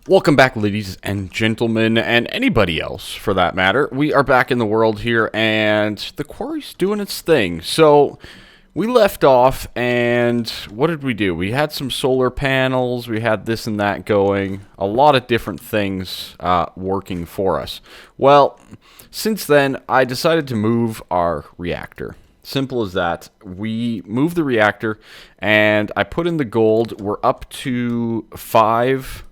Welcome back, ladies and gentlemen, and anybody else for that matter. We are back in the world here, and the quarry's doing its thing. So, we left off, and what did we do? We had some solar panels, we had this and that going, a lot of different things working for us. Well, since then, I decided to move our reactor. Simple as that. We moved the reactor, and I put in the gold. We're up to 5...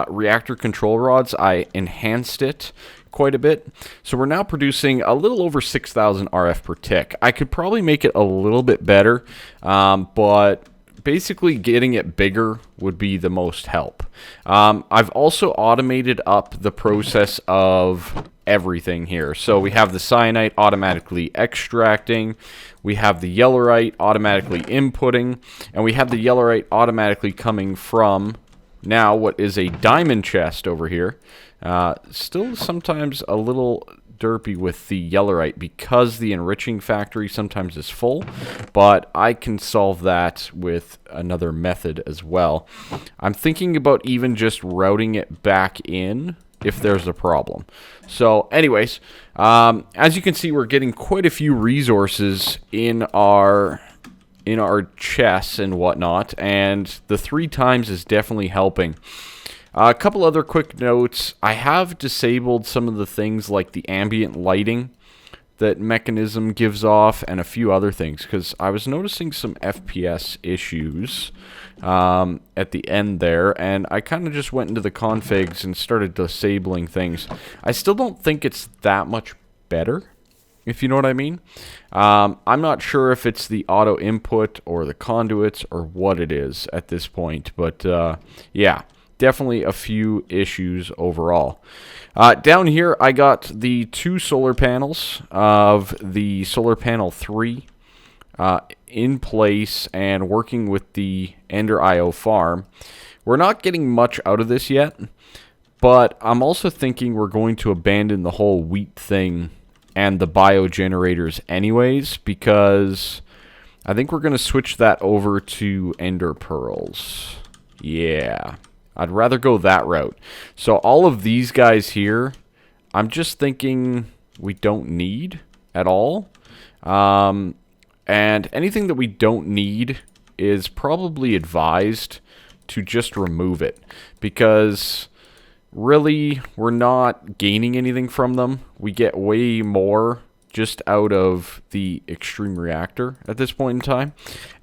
reactor control rods. I enhanced it quite a bit. So we're now producing a little over 6,000 RF per tick. I could probably make it a little bit better, but basically getting it bigger would be the most help. I've also automated up the process of everything here. So we have the cyanite automatically extracting, we have the yellorite automatically inputting, and we have the yellorite automatically coming from now what is a diamond chest over here. Still sometimes a little derpy with the yellorite because the enriching factory sometimes is full, but I can solve that with another method as well. I'm thinking about even just routing it back in if there's a problem. So anyways, as you can see, we're getting quite a few resources in our chests and whatnot, and the 3 times is definitely helping. A couple other quick notes. I have disabled some of the things like the ambient lighting that Mechanism gives off and a few other things because I was noticing some FPS issues at the end there, and I kind of just went into the configs and started disabling things. I still don't think it's that much better, if you know what I mean. I'm not sure if it's the auto input or the conduits or what it is at this point, but yeah, definitely a few issues overall. Down here, I got the 2 solar panels of the solar panel 3 in place and working with the Ender IO farm. We're not getting much out of this yet, but I'm also thinking we're going to abandon the whole wheat thing and the biogenerators anyways, because I think we're going to switch that over to ender pearls. Yeah, I'd rather go that route. So all of these guys here, I'm just thinking we don't need at all. And anything that we don't need is probably advised to just remove it, because really, we're not gaining anything from them. We get way more just out of the extreme reactor at this point in time.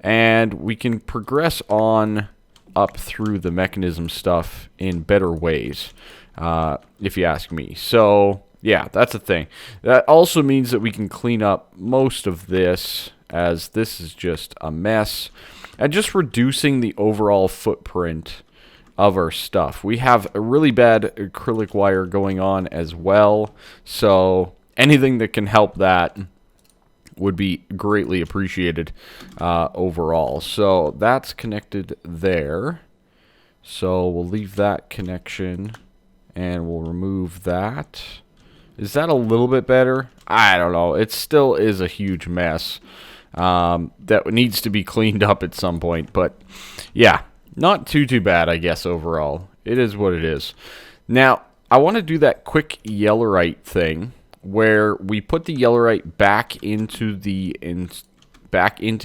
And we can progress on up through the mechanism stuff in better ways, if you ask me. So, yeah, that's the thing. That also means that we can clean up most of this, as this is just a mess. And just reducing the overall footprint of our stuff. We have a really bad acrylic wire going on as well, so anything that can help that would be greatly appreciated overall. So that's connected there. So we'll leave that connection and we'll remove that. Is that a little bit better? I don't know. It still is a huge mess that needs to be cleaned up at some point, but yeah. Not too bad, I guess, overall. It is what it is. Now, I want to do that quick yellorite thing where we put the yellorite back into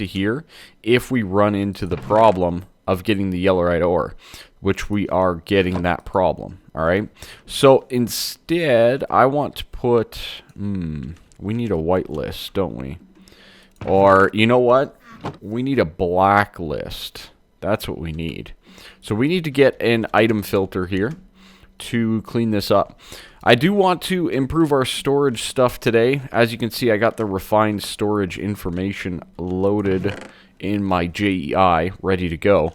here if we run into the problem of getting the yellorite ore, which we are getting that problem. All right. So instead, I want to put. We need a whitelist, don't we? Or you know what? We need a blacklist. That's what we need. So we need to get an item filter here to clean this up. I do want to improve our storage stuff today. As you can see, I got the refined storage information loaded in my JEI, ready to go.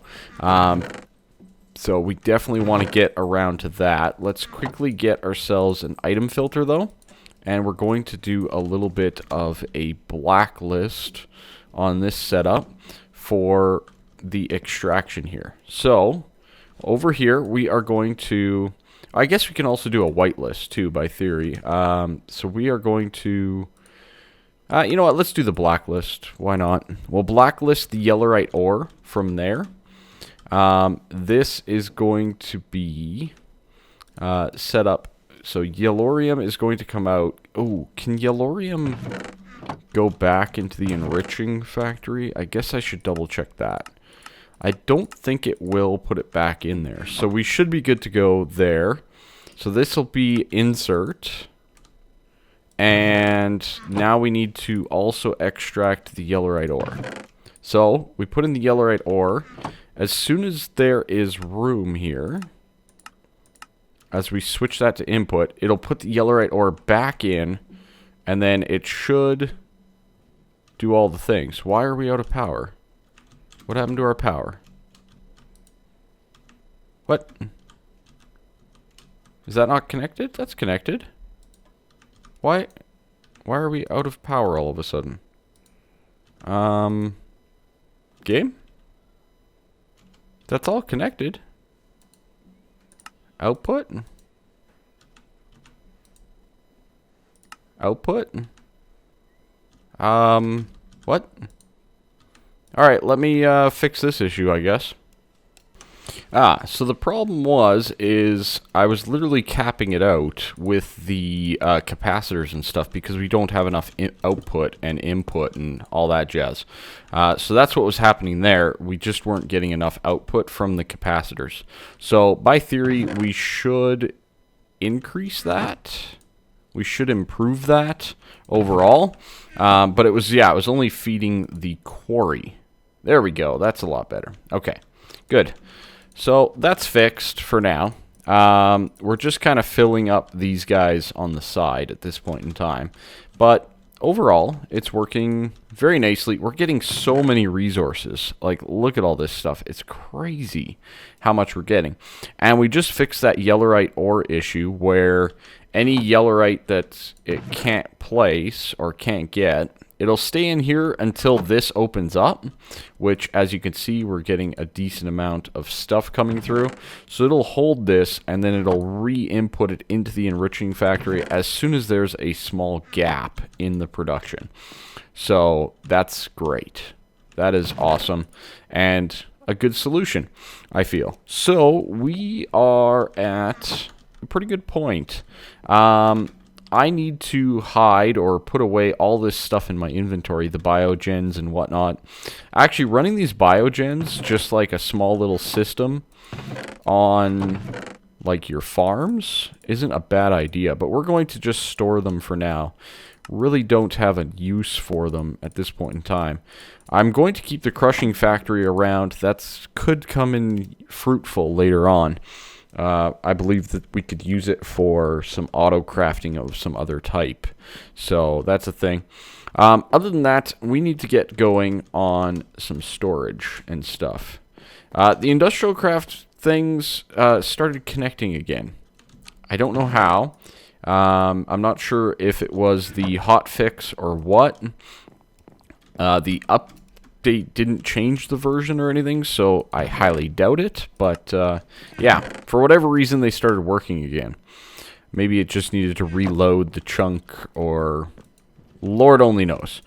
So we definitely want to get around to that. Let's quickly get ourselves an item filter, though. And we're going to do a little bit of a blacklist on this setup for the extraction here. So over here we are going to, I guess we can also do a whitelist too by theory. So we are going to you know what, let's do the blacklist. Why not? We'll blacklist the yellorite ore from there. This is going to be set up. So yellorium is going to come out. Oh, can yellorium go back into the enriching factory? I guess I should double check that. I don't think it will put it back in there. So we should be good to go there. So this will be insert. And now we need to also extract the yellorite ore. So we put in the yellorite ore. As soon as there is room here, as we switch that to input, it'll put the yellorite ore back in, and then it should do all the things. Why are we out of power? What happened to our power? What? Is that not connected? That's connected. Why are we out of power all of a sudden? Game? That's all connected. Output? Output? What? Alright, let me fix this issue, I guess. So the problem is I was literally capping it out with the capacitors and stuff because we don't have enough output and input and all that jazz. So that's what was happening there. We just weren't getting enough output from the capacitors. So by theory, we should increase that. We should improve that overall. But it was only feeding the quarry. There we go. That's a lot better. Okay, good. So that's fixed for now. We're just kind of filling up these guys on the side at this point in time. But overall, it's working very nicely. We're getting so many resources. Like, look at all this stuff. It's crazy how much we're getting. And we just fixed that yellorite ore issue where any yellorite that it can't place or can't get, it'll stay in here until this opens up, which, as you can see, we're getting a decent amount of stuff coming through. So it'll hold this, and then it'll re-input it into the enriching factory as soon as there's a small gap in the production. So that's great. That is awesome, and a good solution, I feel. So we are at a pretty good point. I need to hide or put away all this stuff in my inventory, the biogens and whatnot. Actually, running these biogens, just like a small little system on like your farms, isn't a bad idea, but we're going to just store them for now. Really don't have a use for them at this point in time. I'm going to keep the crushing factory around. That could come in fruitful later on. I believe that we could use it for some auto crafting of some other type. So that's a thing. Other than that, we need to get going on some storage and stuff. The industrial craft things started connecting again. I don't know how. I'm not sure if it was the hot fix or what. The update didn't change the version or anything, so I highly doubt it. But yeah, for whatever reason, they started working again. Maybe it just needed to reload the chunk, or Lord only knows.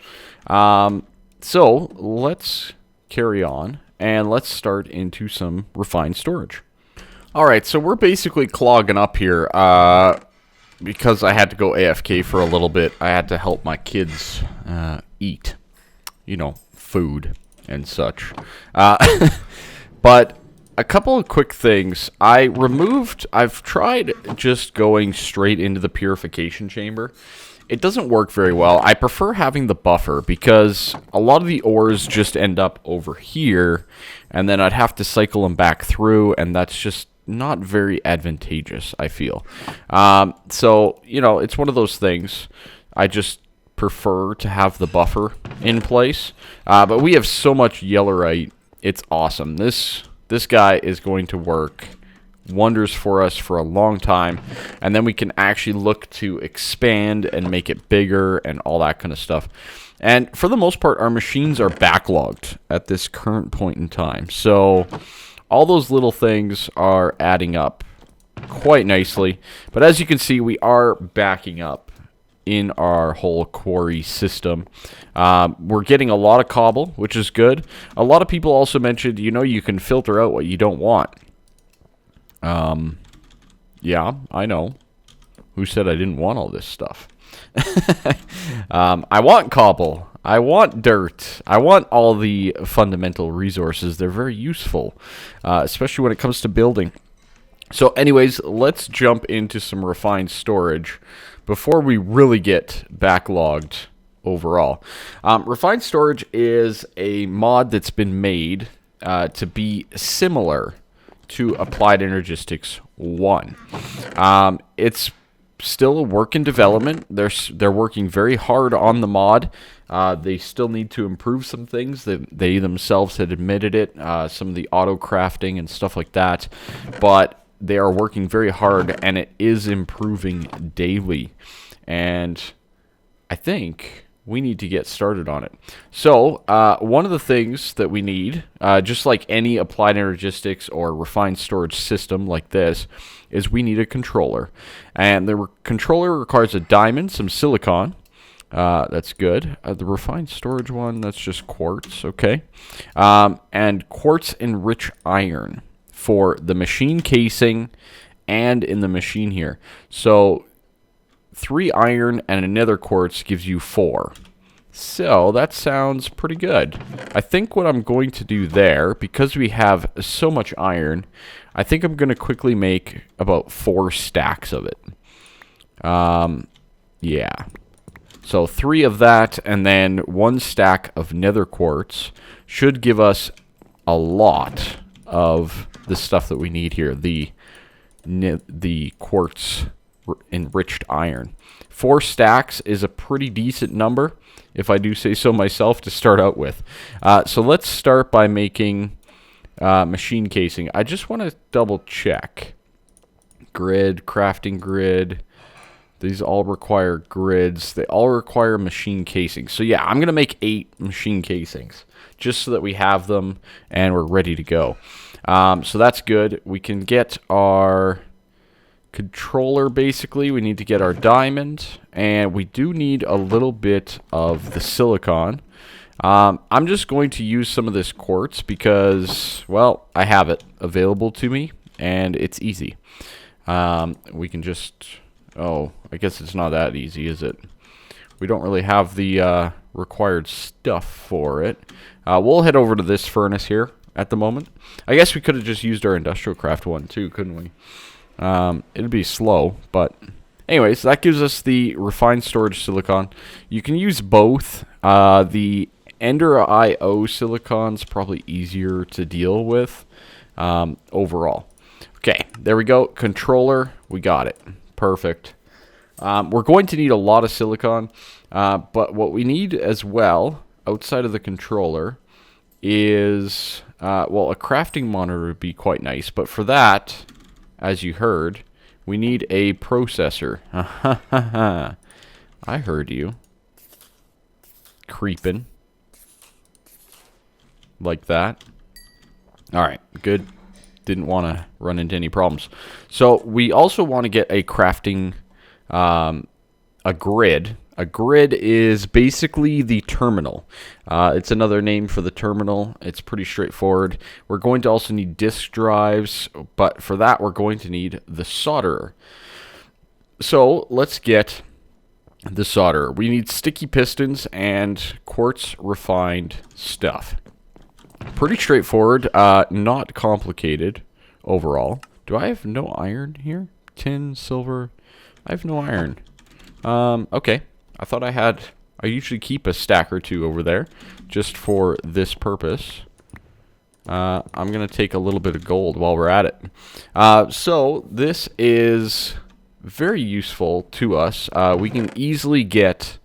So let's carry on, and let's start into some refined storage. Alright, so we're basically clogging up here. Because I had to go AFK for a little bit, I had to help my kids eat. You know, food and such. But a couple of quick things. I've tried just going straight into the purification chamber. It doesn't work very well. I prefer having the buffer because a lot of the ores just end up over here, and then I'd have to cycle them back through, and that's just not very advantageous, I feel. So, you know, it's one of those things. I just prefer to have the buffer in place. But we have so much yellorite. It's awesome. This guy is going to work wonders for us for a long time, and then we can actually look to expand and make it bigger and all that kind of stuff. And for the most part, our machines are backlogged at this current point in time. So all those little things are adding up quite nicely. But as you can see, we are backing up in our whole quarry system. We're getting a lot of cobble, which is good. A lot of people also mentioned, you know, you can filter out what you don't want. Yeah, I know. Who said I didn't want all this stuff? I want cobble. I want dirt. I want all the fundamental resources. They're very useful, especially when it comes to building. So anyways, let's jump into some refined storage before we really get backlogged overall. Refined storage is a mod that's been made to be similar to Applied Energistics 1. It's still a work in development. They're working very hard on the mod. They still need to improve some things. They themselves had admitted it, some of the auto crafting and stuff like that. But they are working very hard, and it is improving daily. And I think we need to get started on it. So one of the things that we need, just like any Applied Energistics or refined storage system like this, is we need a controller. And the controller requires a diamond, some silicon. That's good. The refined storage one, that's just quartz, okay. And quartz enriched iron for the machine casing and in the machine here. So 3 iron and another quartz gives you 4. So that sounds pretty good. I think what I'm going to do there, because we have so much iron, I think I'm going to quickly make about 4 stacks of it. Yeah. So 3 of that and then 1 stack of nether quartz should give us a lot of the stuff that we need here. The quartz enriched iron. 4 stacks is a pretty decent number, if I do say so myself, to start out with. So let's start by making machine casing. I just want to double check. Grid, crafting grid. These all require grids. They all require machine casing. So yeah, I'm going to make 8 machine casings just so that we have them and we're ready to go. So that's good. We can get our controller, basically. We need to get our diamond, and we do need a little bit of the silicon. I'm just going to use some of this quartz because, well, I have it available to me, and it's easy. We can just... Oh, I guess it's not that easy, is it? We don't really have the required stuff for it. We'll head over to this furnace here at the moment. I guess we could have just used our industrial craft one too, couldn't we? It'd be slow, but anyways, that gives us the refined storage silicon. You can use both. The Ender IO silicon's probably easier to deal with overall. Okay, there we go. Controller, we got it. Perfect. We're going to need a lot of silicon, but what we need as well, outside of the controller, is, well, a crafting monitor would be quite nice, but for that, as you heard, we need a processor. I heard you. Creeping. Like that. Alright, good. Didn't want to run into any problems. So we also want to get a crafting, a grid. A grid is basically the terminal. It's another name for the terminal. It's pretty straightforward. We're going to also need disk drives, but for that we're going to need the solderer. So let's get the solderer. We need sticky pistons and quartz refined stuff. Pretty straightforward, not complicated overall. Do I have no iron here? Tin, silver. I have no iron. Okay. I thought I had... I usually keep a stack or 2 over there just for this purpose. I'm going to take a little bit of gold while we're at it. So this is very useful to us. We can easily get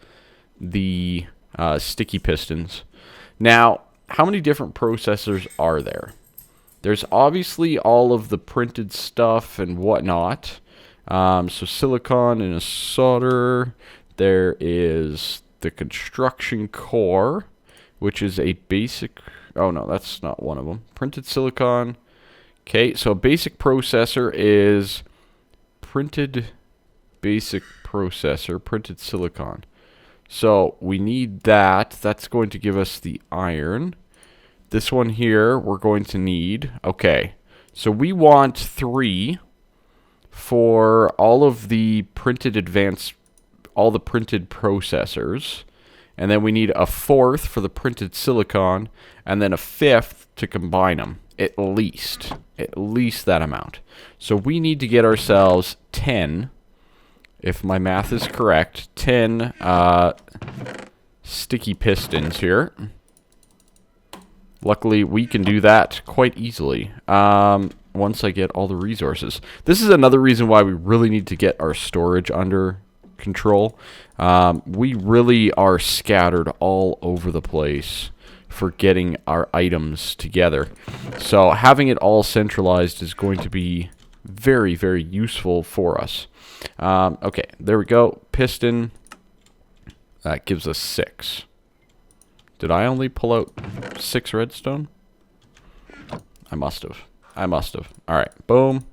the sticky pistons. Now, how many different processors are there? There's obviously all of the printed stuff and whatnot. So silicon and a solder. There is the construction core, which is a basic... Oh, no, that's not one of them. Printed silicon. Okay, so a basic processor is printed basic processor, printed silicon. So we need that. That's going to give us the iron. This one here, we're going to need... Okay, so we want 3 for all of the all the printed processors. And then we need a fourth for the printed silicon, and then a fifth to combine them. At least that amount. So we need to get ourselves 10, if my math is correct, 10 sticky pistons here. Luckily, we can do that quite easily once I get all the resources. This is another reason why we really need to get our storage under control. We really are scattered all over the place for getting our items together. So having it all centralized is going to be very, very useful for us. Okay, there we go. Piston. That gives us 6. Did I only pull out 6 redstone? I must have. Alright, boom.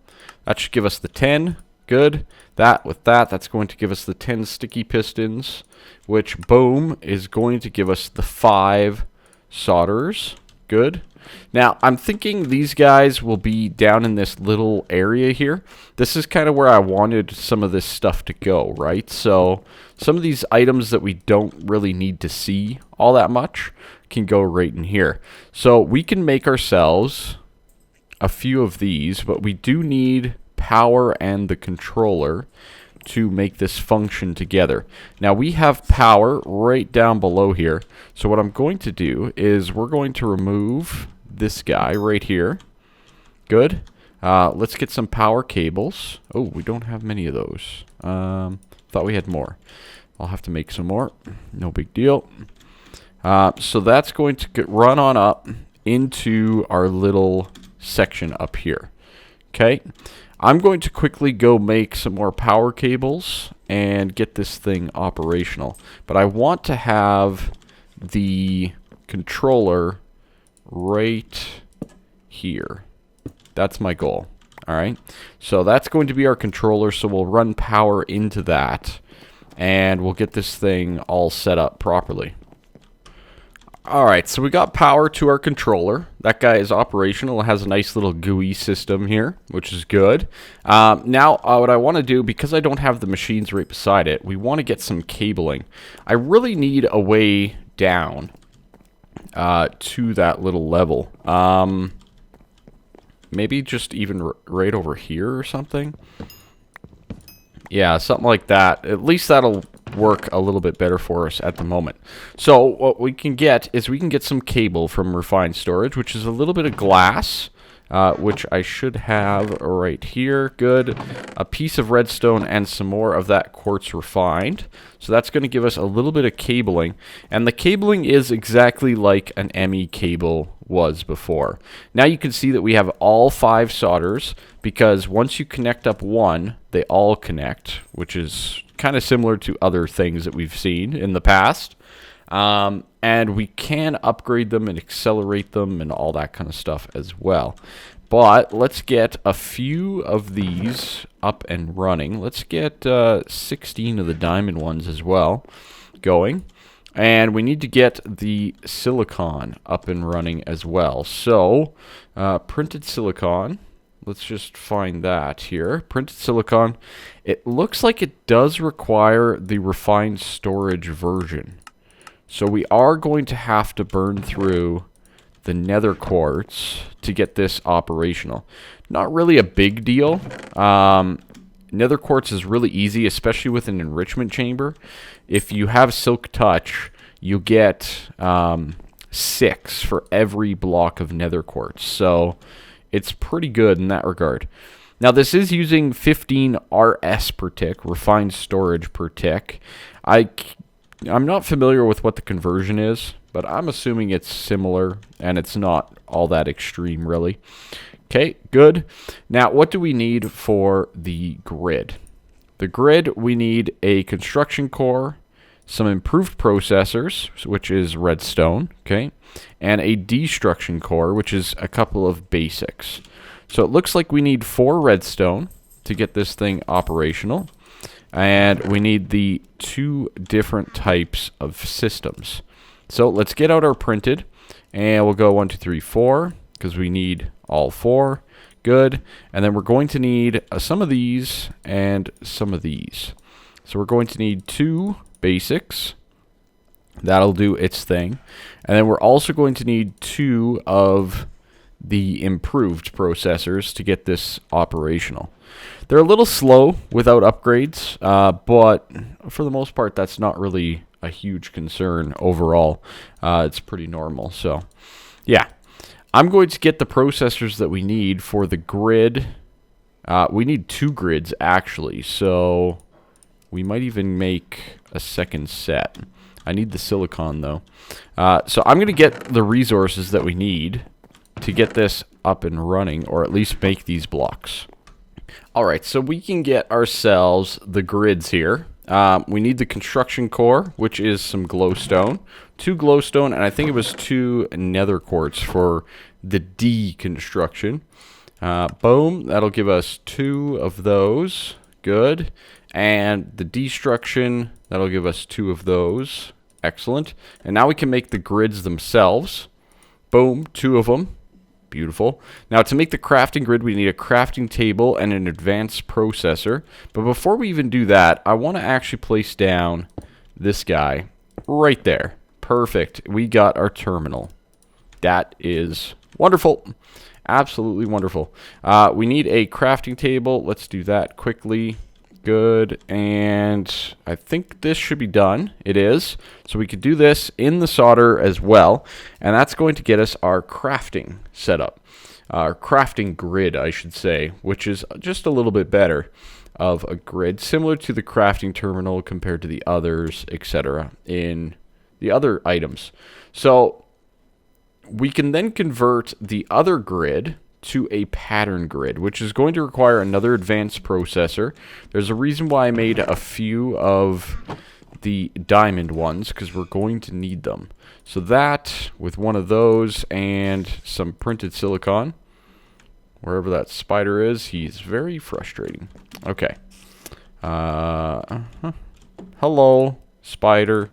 That should give us the 10. Good. That's going to give us the 10 sticky pistons, which, boom, is going to give us the 5 solderers. Good. Now, I'm thinking these guys will be down in this little area here. This is kind of where I wanted some of this stuff to go, right? So, some of these items that we don't really need to see all that much can go right in here. So, we can make ourselves a few of these, but we do need power and the controller to make this function together. Now we have power right down below here. So what I'm going to do is we're going to remove this guy right here. Good. Let's get some power cables. Oh, we don't have many of those. Thought we had more. I'll have to make some more. No big deal. So that's going to get run on up into our little section up here. Okay. I'm going to quickly go make some more power cables and get this thing operational. But I want to have the controller right here. That's my goal. Alright, so that's going to be our controller, so we'll run power into that, and we'll get this thing all set up properly. Alright, so we got power to our controller. That guy is operational. It has a nice little GUI system here, which is good. Now, what I want to do, because I don't have the machines right beside it, we want to get some cabling. I really need a way down to that little level. Maybe just even right over here or something. Yeah, something like that. At least that'll work a little bit better for us at the moment. So what we can get is we can get some cable from Refined Storage, which is a little bit of glass, which I should have right here. Good. A piece of redstone and some more of that quartz refined. So that's going to give us a little bit of cabling. And the cabling is exactly like an ME cable was before. Now you can see that we have all 5 solders, because once you connect up one, they all connect, which is kind of similar to other things that we've seen in the past. And we can upgrade them and accelerate them and all that kind of stuff as well. But let's get a few of these up and running. Let's get 16 of the diamond ones as well going. And we need to get the silicon up and running as well. So, printed silicon. Let's just find that here. Printed silicon. It looks like it does require the refined storage version. So we are going to have to burn through the nether quartz to get this operational. Not really a big deal. Nether quartz is really easy, especially with an enrichment chamber. If you have silk touch, you get 6 for every block of nether quartz. So it's pretty good in that regard. Now this is using 15 RS per tick, refined storage per tick. I'm not familiar with what the conversion is, but I'm assuming it's similar, and it's not all that extreme, really. Okay, good. Now, what do we need for the grid? The grid, we need a construction core, some improved processors, which is redstone, okay, and a destruction core, which is a couple of basics. So it looks like we need 4 redstone to get this thing operational. And we need the 2 different types of systems. So let's get out our printed. And we'll go 1, 2, 3, 4. Because we need all 4. Good. And then we're going to need some of these and some of these. So we're going to need 2 basics. That'll do its thing. And then we're also going to need 2 of the improved processors to get this operational. They're a little slow without upgrades, but for the most part, that's not really a huge concern overall. It's pretty normal. So, yeah. I'm going to get the processors that we need for the grid. We need 2 grids, actually, so we might even make a second set. I need the silicon, though. So I'm going to get the resources that we need to get this up and running, or at least make these blocks. Alright, so we can get ourselves the grids here. We need the construction core, which is some glowstone. 2 glowstone, and I think it was 2 nether quartz for the deconstruction. Boom, that'll give us 2 of those. Good. And the destruction, that'll give us 2 of those. Excellent. And now we can make the grids themselves. Boom, 2 of them. Beautiful. Now, to make the crafting grid, we need a crafting table and an advanced processor. But before we even do that, I want to actually place down this guy right there. Perfect. We got our terminal. That is wonderful. Absolutely wonderful. We need a crafting table. Let's do that quickly. Good. And I think this should be done. It is. So we could do this in the solder as well. And that's going to get us our crafting setup. Our crafting grid, I should say, which is just a little bit better of a grid, similar to the crafting terminal compared to the others, etc. in the other items. So we can then convert the other grid to a pattern grid, which is going to require another advanced processor. There's a reason why I made a few of the diamond ones, because we're going to need them. So that, with one of those and some printed silicon, wherever that spider is, he's very frustrating. Okay. Hello, spider.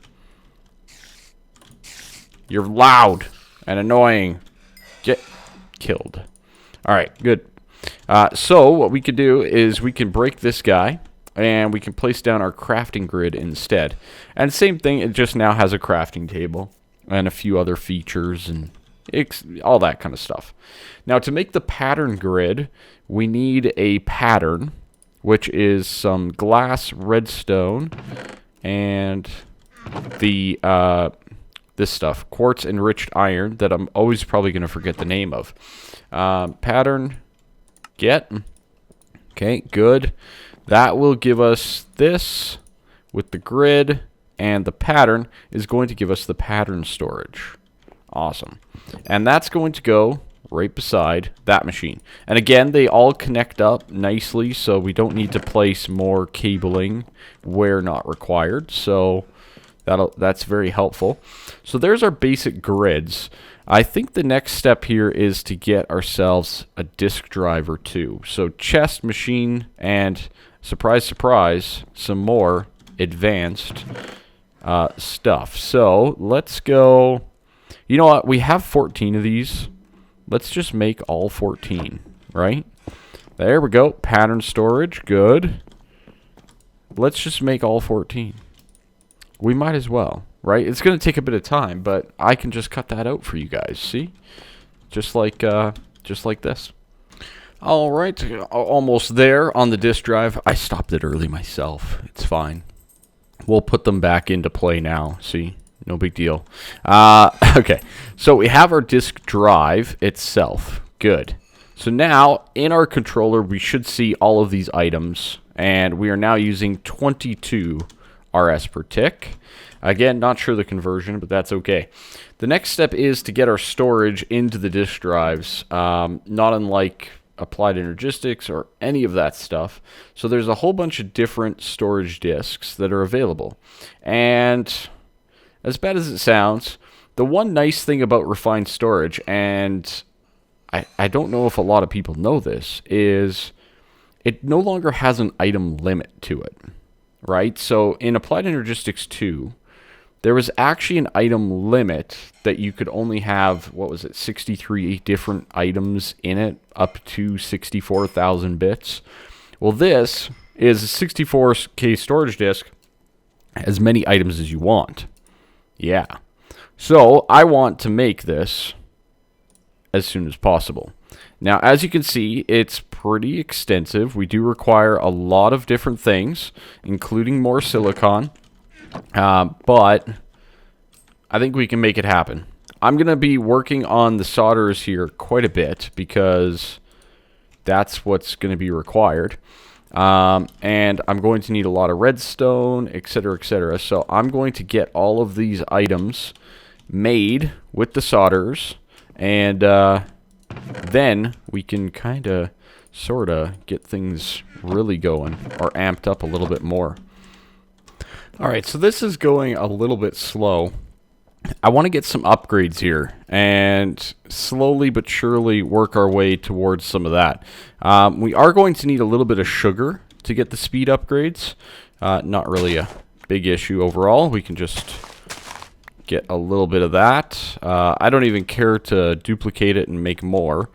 You're loud and annoying. Get killed. Alright, good. So what we could do is we can break this guy, and we can place down our crafting grid instead. And same thing, it just now has a crafting table and a few other features and all that kind of stuff. Now, to make the pattern grid, we need a pattern, which is some glass redstone and the this stuff, quartz enriched iron, that I'm always probably going to forget the name of. Pattern, get. Okay, good. That will give us this with the grid, and the pattern is going to give us the pattern storage. Awesome. And that's going to go right beside that machine. And again, they all connect up nicely, so we don't need to place more cabling where not required. So that's very helpful. So there's our basic grids. I think the next step here is to get ourselves a disk drive or 2. So chest, machine, and surprise, surprise, some more advanced stuff. So let's go. You know what? We have 14 of these. Let's just make all 14, right? There we go. Pattern storage. Good. Let's just make all 14. We might as well, right? It's going to take a bit of time, but I can just cut that out for you guys. See? Just like this. All right. Almost there on the disk drive. I stopped it early myself. It's fine. We'll put them back into play now. See? No big deal. Okay, so we have our disk drive itself. Good. So now, in our controller, we should see all of these items, and we are now using 22 RS per tick. Again, not sure the conversion, but that's okay. The next step is to get our storage into the disk drives, not unlike Applied Energistics or any of that stuff. So there's a whole bunch of different storage disks that are available. And as bad as it sounds, the one nice thing about refined storage, and I don't know if a lot of people know this, is it no longer has an item limit to it, right? So in Applied Energistics 2, there was actually an item limit that you could only have, what was it, 63 different items in it, up to 64,000 bits. Well, this is a 64K storage disk, as many items as you want. Yeah. So I want to make this as soon as possible. Now, as you can see, it's pretty extensive. We do require a lot of different things, including more silicon. But I think we can make it happen. I'm going to be working on the solders here quite a bit because that's what's going to be required. And I'm going to need a lot of redstone, etc., etc. So I'm going to get all of these items made with the solders, and then we can kind of, sort of, get things really going, or amped up a little bit more. Alright, so this is going a little bit slow. I want to get some upgrades here, and slowly but surely work our way towards some of that. We are going to need a little bit of sugar to get the speed upgrades. Not really a big issue overall. We can just get a little bit of that. I don't even care to duplicate it and make more.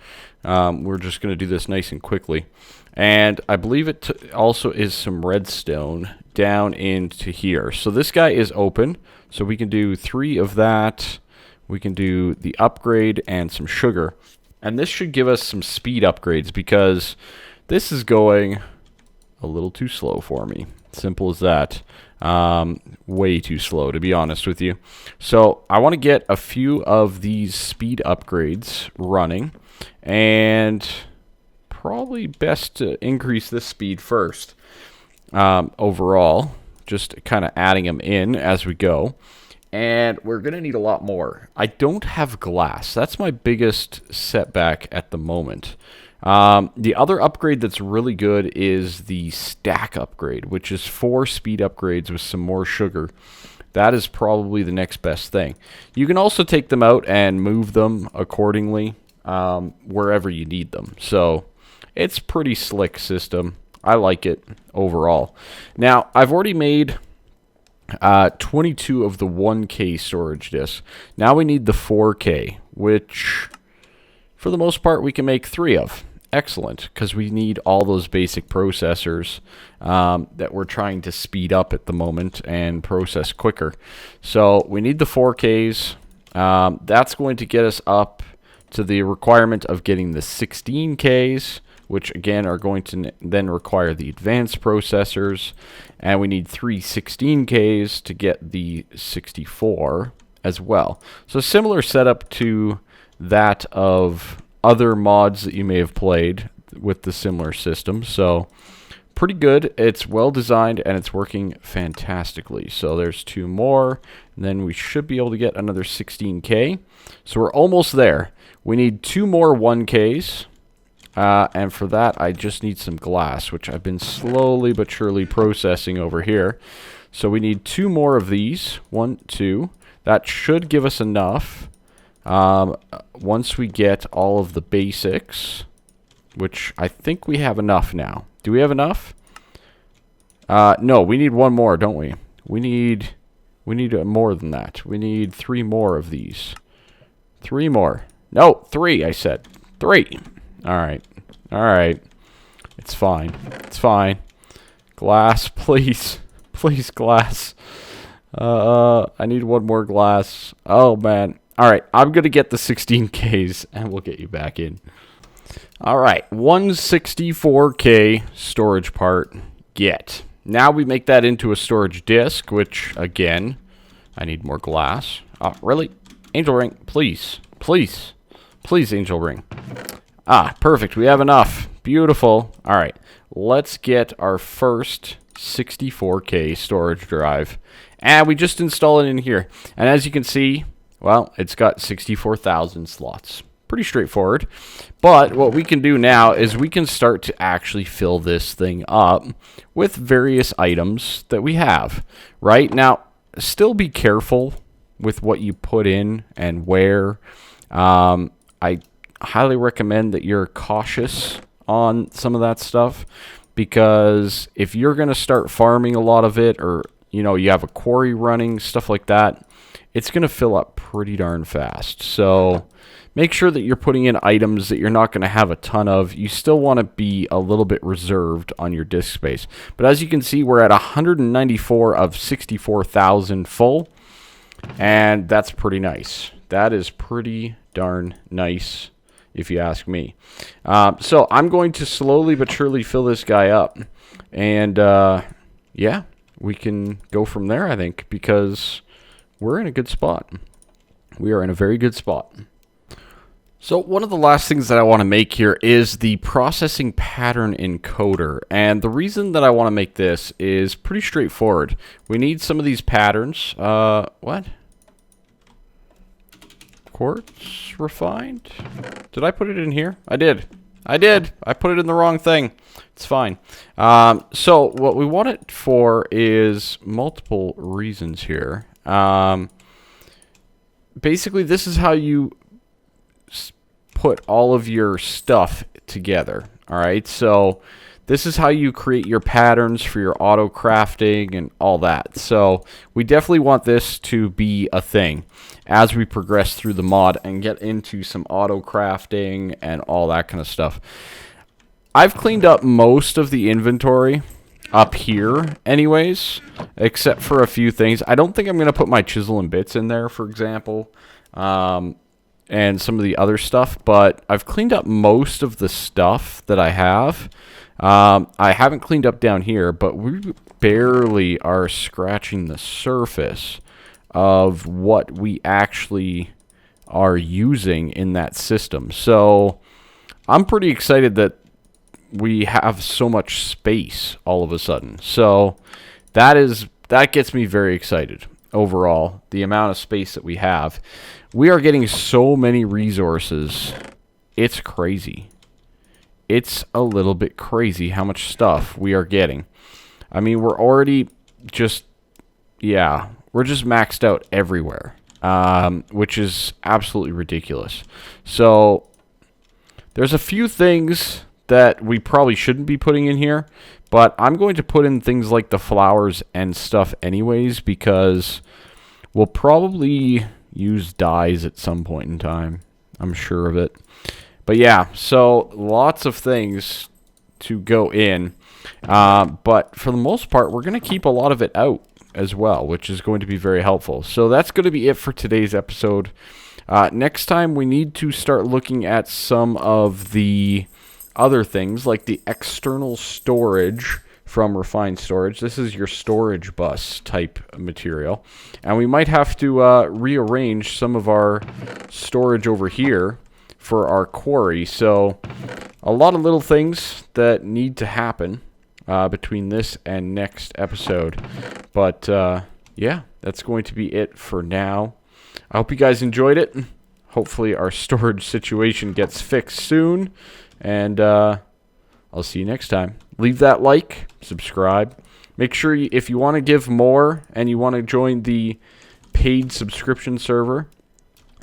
We're just going to do this nice and quickly. And I believe it also is some redstone down into here. So this guy is open. So we can do 3 of that. We can do the upgrade and some sugar. And this should give us some speed upgrades because this is going a little too slow for me. Simple as that. Way too slow, to be honest with you. So I want to get a few of these speed upgrades running, and probably best to increase this speed first. Overall, just kind of adding them in as we go. And we're going to need a lot more. I don't have glass. That's my biggest setback at the moment. The other upgrade that's really good is the stack upgrade, which is 4 speed upgrades with some more sugar. That is probably the next best thing. You can also take them out and move them accordingly wherever you need them. So it's pretty slick system. I like it overall. Now, I've already made 22 of the 1K storage disks. Now we need the 4K, which for the most part we can make 3 of. Excellent, because we need all those basic processors that we're trying to speed up at the moment and process quicker. So we need the 4Ks. That's going to get us up to the requirement of getting the 16Ks, which again are going to then require the advanced processors. And we need 3 16Ks to get the 64 as well. So similar setup to that of other mods that you may have played with the similar system. So pretty good. It's well designed and it's working fantastically. So there's 2 more, and then we should be able to get another 16K. So we're almost there. We need 2 more 1Ks. And for that, I just need some glass, which I've been slowly but surely processing over here. So we need 2 more of these. 1, 2. That should give us enough. Once we get all of the basics, which I think we have enough now. Do we have enough? No, we need 1 more, don't we? We need more than that. We need 3 more of these. 3 more. No, 3, I said. 3. Alright. Alright. It's fine. It's fine. Glass, please. Please, glass. I need 1 more glass. Oh, man. Alright, I'm going to get the 16Ks, and we'll get you back in. Alright, 164K storage part, get. Now we make that into a storage disk, which, again, I need more glass. Oh, really? Angel ring, please. Please. Please, angel ring. Ah, perfect. We have enough. Beautiful. Alright, let's get our first 64K storage drive. And we just install it in here. And as you can see, well, it's got 64,000 slots. Pretty straightforward. But what we can do now is we can start to actually fill this thing up with various items that we have. Right? Now, still be careful with what you put in and where. I highly recommend that you're cautious on some of that stuff, because if you're going to start farming a lot of it, or you know, you have a quarry running, stuff like that, it's going to fill up pretty darn fast. So make sure that you're putting in items that you're not going to have a ton of. You still want to be a little bit reserved on your disk space. But as you can see, we're at 194 of 64,000 full, and that's pretty nice. That is pretty darn nice, if you ask me. So I'm going to slowly but surely fill this guy up. And, yeah, we can go from there, I think, because we're in a good spot. We are in a very good spot. So one of the last things that I want to make here is the processing pattern encoder. And the reason that I want to make this is pretty straightforward. We need some of these patterns. What? Quartz refined? Did I put it in here? I did. I put it in the wrong thing. It's fine. So what we want it for is multiple reasons here. Basically, this is how you put all of your stuff together. All right. So this is how you create your patterns for your auto crafting and all that. So we definitely want this to be a thing as we progress through the mod and get into some auto crafting and all that kind of stuff. I've cleaned up most of the inventory up here anyways, except for a few things. I don't think I'm going to put my chisel and bits in there, for example, and some of the other stuff, but I've cleaned up most of the stuff that I have. I haven't cleaned up down here, but we barely are scratching the surface of what we actually are using in that system. So I'm pretty excited that we have so much space all of a sudden. So that gets me very excited overall, the amount of space that we have. We are getting so many resources. It's crazy. It's a little bit crazy how much stuff we are getting. I mean, we're already just, yeah, we're just maxed out everywhere, which is absolutely ridiculous. So there's a few things that we probably shouldn't be putting in here, but I'm going to put in things like the flowers and stuff anyways, because we'll probably use dyes at some point in time. I'm sure of it. But yeah, so lots of things to go in. But for the most part, we're going to keep a lot of it out as well, which is going to be very helpful. So that's going to be it for today's episode. Next time, we need to start looking at some of the other things, like the external storage from Refined Storage. This is your storage bus type material. And we might have to rearrange some of our storage over here for our quarry. So a lot of little things that need to happen between this and next episode. But yeah, that's going to be it for now. I hope you guys enjoyed it. Hopefully our storage situation gets fixed soon. And I'll see you next time. Leave that like, subscribe. Make sure if you want to give more and you want to join the paid subscription server,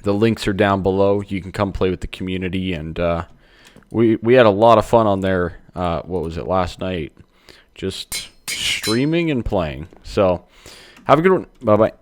the links are down below. You can come play with the community. And we had a lot of fun on there. What was it, last night? Just streaming and playing. So have a good one. Bye-bye.